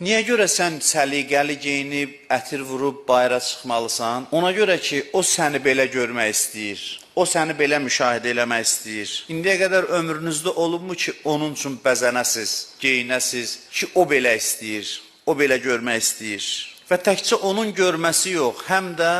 Niyə görə sən səliqəli geyinib, ətir vurub bayıra çıxmalısan? Ona görə ki, o səni belə görmək istəyir. O səni belə müşahidə eləmək istəyir. İndiyə qədər ömrünüzdə olubmu ki, onun üçün bəzənəsiz, geyinəsiz ki, o belə istəyir, o belə görmək istəyir. Və təkcə onun görməsi yox, həm də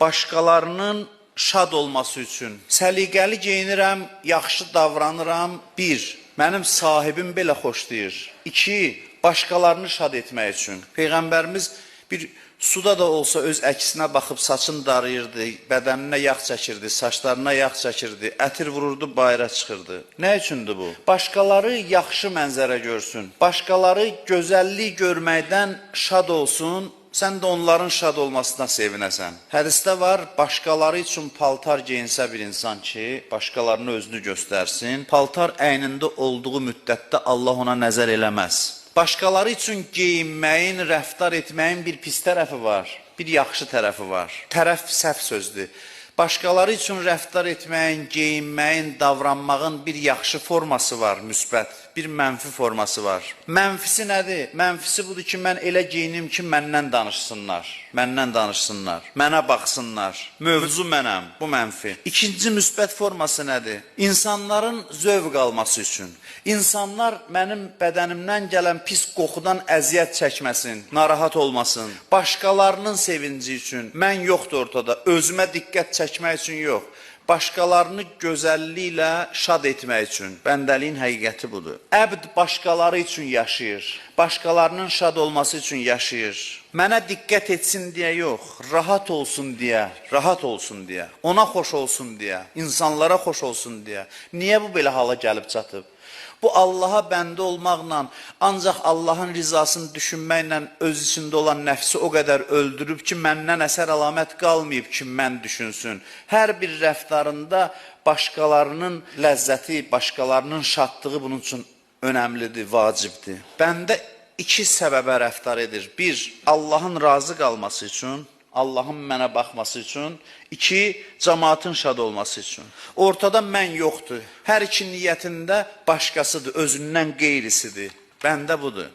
başqalarının şad olması üçün. Səliqəli geyinirəm, yaxşı davranıram. 1. Mənim sahibim belə xoşlayır. 2. Başqalarını şad etmək üçün. Peyğəmbərimiz bir suda da olsa öz əksinə baxıb saçını darıyırdı, bədəninə yağ çəkirdi, saçlarına yağ çəkirdi, ətir vururdu, bayıra çıxırdı. Nə üçündür bu? Başqaları yaxşı mənzərə görsün, başqaları gözəllik görməkdən şad olsun, sən də onların şad olmasına sevinəsən. Hədisdə var, başqaları üçün paltar geyinsə bir insan ki, başqalarını özünü göstərsin, paltar əynində olduğu müddətdə Allah ona nəzər eləməz. Başqaları üçün geyinməyin, rəftar etməyin bir pis tərəfi var, bir yaxşı tərəfi var. Tərəf səhv sözdür. Başqaları üçün rəftar etməyin, geyinməyin, davranmağın bir yaxşı forması var, müsbət, bir mənfi forması var. Mənfisi nədir? Mənfisi budur ki, mən elə geyinim ki, məndən danışsınlar, mənə baxsınlar, mövzu mənəm, bu mənfi. İkinci müsbət forması nədir? İnsanların zövq alması üçün. İnsanlar mənim bədənimdən gələn pis qoxudan əziyyət çəkməsin, narahat olmasın. Başqalarının sevinci üçün, mən yoxdur ortada, özümə diqqət çəkmək üçün yox. Başqalarını gözəlliklə şad etmək üçün. Bəndəliyin həqiqəti budur. Əbd başqaları üçün yaşayır, başqalarının şad olması üçün yaşayır. Mənə diqqət etsin deyə yox, rahat olsun deyə, ona xoş olsun deyə, insanlara xoş olsun deyə. Niyə bu belə hala gəlib çatıb? Bu Allaha bəndə olmaqla, ancaq Allahın rizasını düşünməklə öz içində olan nəfsi o qədər öldürüb ki, məndən əsər əlamət qalmayıb ki, mən düşünsün. Hər bir rəftarında başqalarının ləzzəti, başqalarının şadlığı bunun üçün önəmlidir, vacibdir. Bəndə 2 səbəbə rəftar edir. 1. Allahın razı qalması üçün, Allahın mənə baxması üçün. 2. Cəmaatın şad olması üçün. Ortada mən yoxdur. Hər iki niyyətində başqasıdır, özündən qeyrisidir. Bəndə budur.